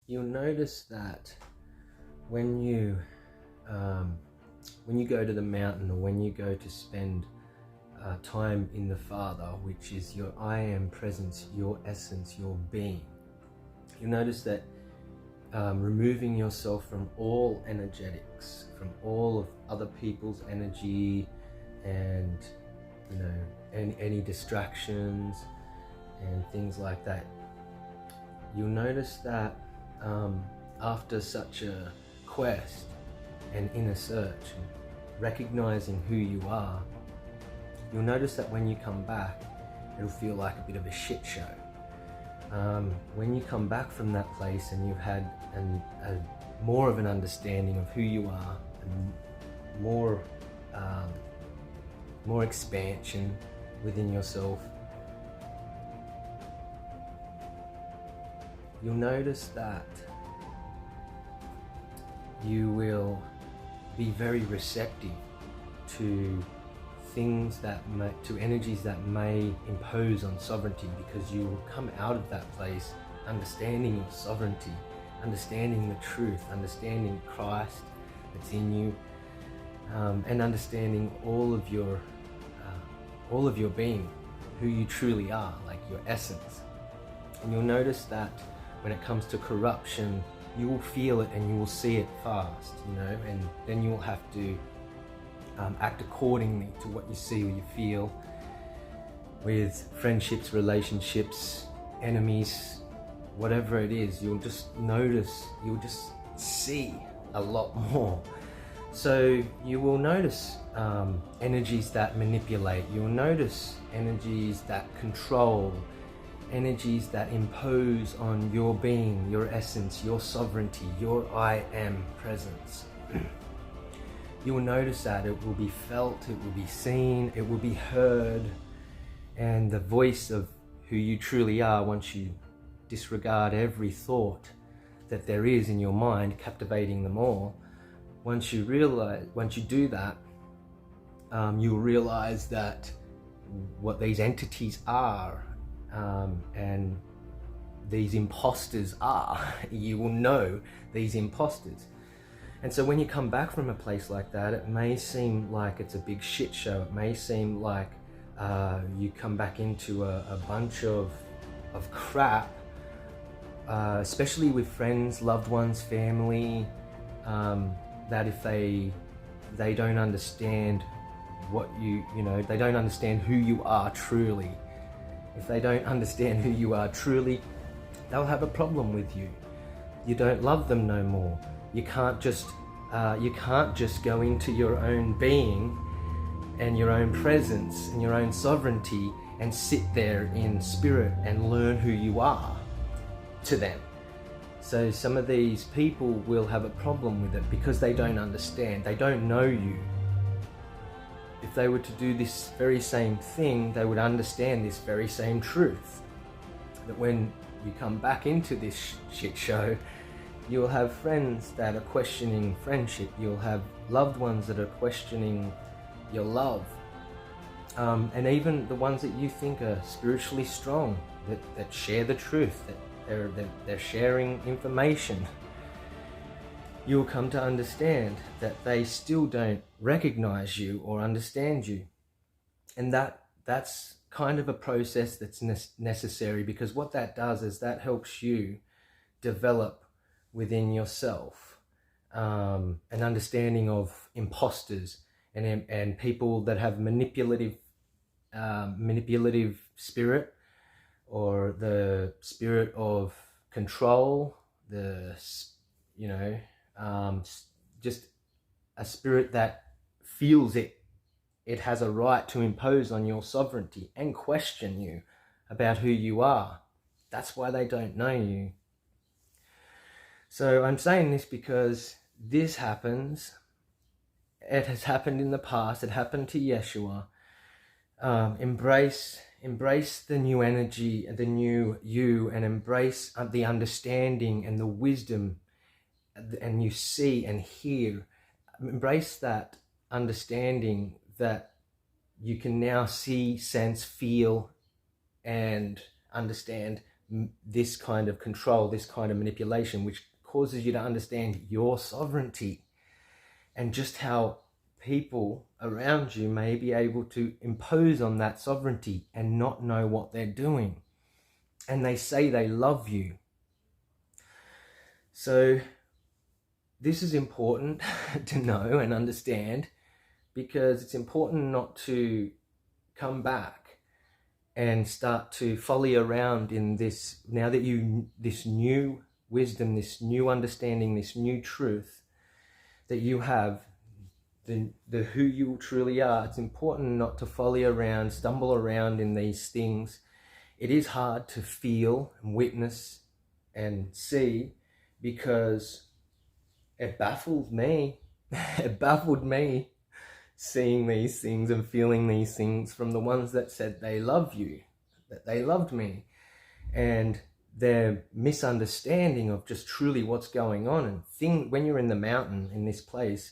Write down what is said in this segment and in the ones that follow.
you'll notice that when you go to the mountain, or when you go to spend time in the Father, which is your I am presence, your essence, your being, you'll notice that removing yourself from all energetics, from all of other people's energy, and any distractions and things like that, you'll notice that after such a quest and inner search and recognizing who you are, you'll notice that when you come back, it'll feel like a bit of a shit show. When you come back from that place and you've had more of an understanding of who you are, and more expansion within yourself, you'll notice that you will be very receptive to energies that may impose on sovereignty, because you will come out of that place understanding your sovereignty, understanding the truth, understanding Christ that's in you, and understanding all of your being, who you truly are, like your essence. And you'll notice that when it comes to corruption, you will feel it and you will see it fast, and then you will have to act accordingly to what you see or you feel with friendships, relationships, enemies, whatever it is. You'll just notice, you'll just see a lot more. So you will notice energies that manipulate, you'll notice energies that control, energies that impose on your being, your essence, your sovereignty, your I am presence. You will notice that it will be felt, it will be seen, it will be heard, and the voice of who you truly are, once you disregard every thought that there is in your mind, captivating them all, once you do that, you'll realize that what these entities are, and these imposters are. You will know these imposters. And so when you come back from a place like that, it may seem like it's a big shit show. It may seem like you come back into a bunch of crap, especially with friends, loved ones, family, that if they don't understand what they don't understand who you are truly. If they don't understand who you are truly, they'll have a problem with you. You don't love them no more. You can't just go into your own being and your own presence and your own sovereignty and sit there in spirit and learn who you are to them. So some of these people will have a problem with it because they don't understand. They don't know you. If they were to do this very same thing, they would understand this very same truth. That when you come back into this shit show, you'll have friends that are questioning friendship. You'll have loved ones that are questioning your love. And even the ones that you think are spiritually strong, that share the truth, that they're sharing information. You'll come to understand that they still don't recognize you or understand you. And that's kind of a process that's necessary, because what that does is that helps you develop within yourself an understanding of imposters and people that have manipulative spirit, or the spirit of control, just a spirit that feels it has a right to impose on your sovereignty and question you about who you are. That's why they don't know you. So I'm saying this because this happens. It has happened in the past. It happened to Yeshua. Embrace the new energy, the new you, and embrace the understanding and the wisdom, and you see and hear. Embrace that understanding that you can now see, sense, feel, and understand this kind of control, this kind of manipulation, which causes you to understand your sovereignty and just how people around you may be able to impose on that sovereignty and not know what they're doing. And they say they love you. So this is important to know and understand, because it's important not to come back and start to folly around in this, now that this new wisdom, this new understanding, this new truth that you have, the who you truly are. It's important not to folly around, stumble around in these things. It is hard to feel and witness and see, because it baffled me. It baffled me seeing these things and feeling these things from the ones that said they love you, that they loved me, and their misunderstanding of just truly what's going on. And when you're in the mountain, in this place,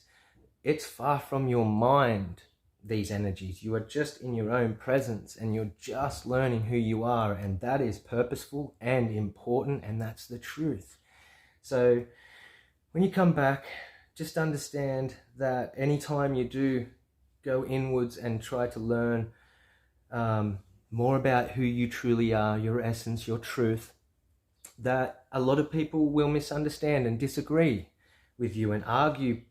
it's far from your mind, these energies. You are just in your own presence, and you're just learning who you are, and that is purposeful and important, and that's the truth. So when you come back, just understand that anytime you do go inwards and try to learn more about who you truly are, your essence, your truth, that a lot of people will misunderstand and disagree with you and argue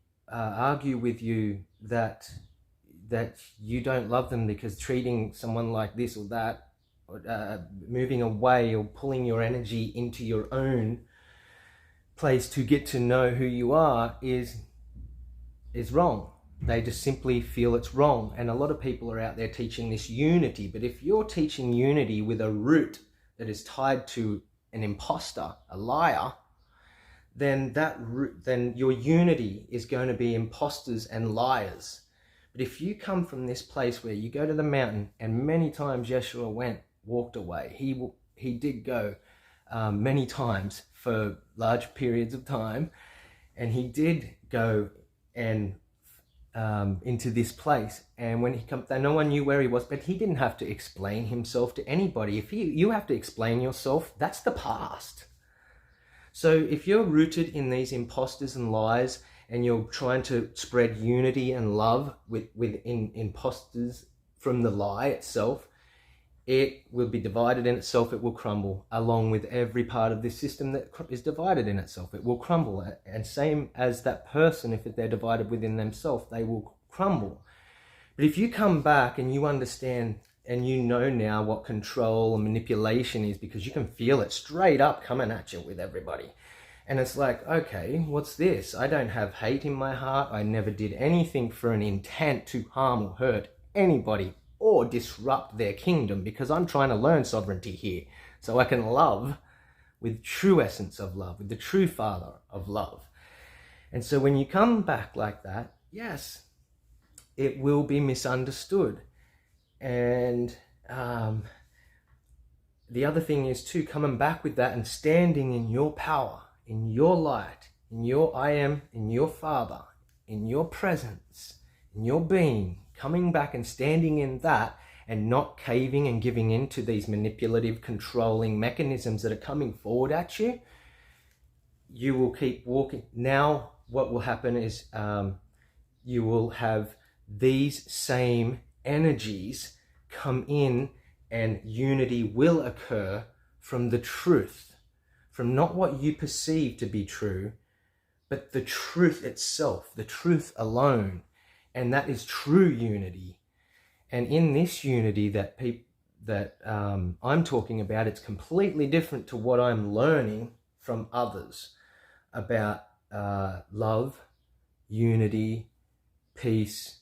with you that you don't love them because treating someone like this or that, or moving away or pulling your energy into your own place to get to know who you are is wrong. They just simply feel it's wrong. And a lot of people are out there teaching this unity. But if you're teaching unity with a root that is tied to an imposter, a liar, then your unity is going to be imposters and liars. But if you come from this place where you go to the mountain, and many times Yeshua walked away. He did go many times for large periods of time, and he did go and into this place. And when he come, no one knew where he was, but he didn't have to explain himself to anybody. If you have to explain yourself, that's the past. So if you're rooted in these imposters and lies, and you're trying to spread unity and love within imposters from the lie itself, it will be divided in itself. It will crumble, along with every part of this system that is divided in itself. It will crumble. And same as that person, if they're divided within themselves, they will crumble. But if you come back and you understand, and you know now what control and manipulation is, because you can feel it straight up coming at you with everybody. And it's like, okay, what's this? I don't have hate in my heart. I never did anything for an intent to harm or hurt anybody or disrupt their kingdom, because I'm trying to learn sovereignty here so I can love with true essence of love, with the true Father of love. And so when you come back like that, yes, it will be misunderstood. And the other thing is too, coming back with that and standing in your power, in your light, in your I am, in your Father, in your presence, in your being, coming back and standing in that, and not caving and giving in to these manipulative, controlling mechanisms that are coming forward at you, you will keep walking. Now what will happen is you will have these same energies come in, and unity will occur from the truth, from not what you perceive to be true, but the truth itself, the truth alone. And that is true unity. And in this unity that I'm talking about, it's completely different to what I'm learning from others about love, unity, peace,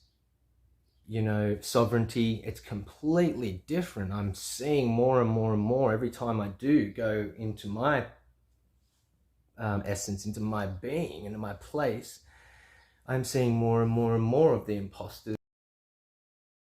sovereignty. It's completely different. I'm seeing more and more and more every time I do go into my essence, into my being, into my place. I'm seeing more and more and more of the imposters.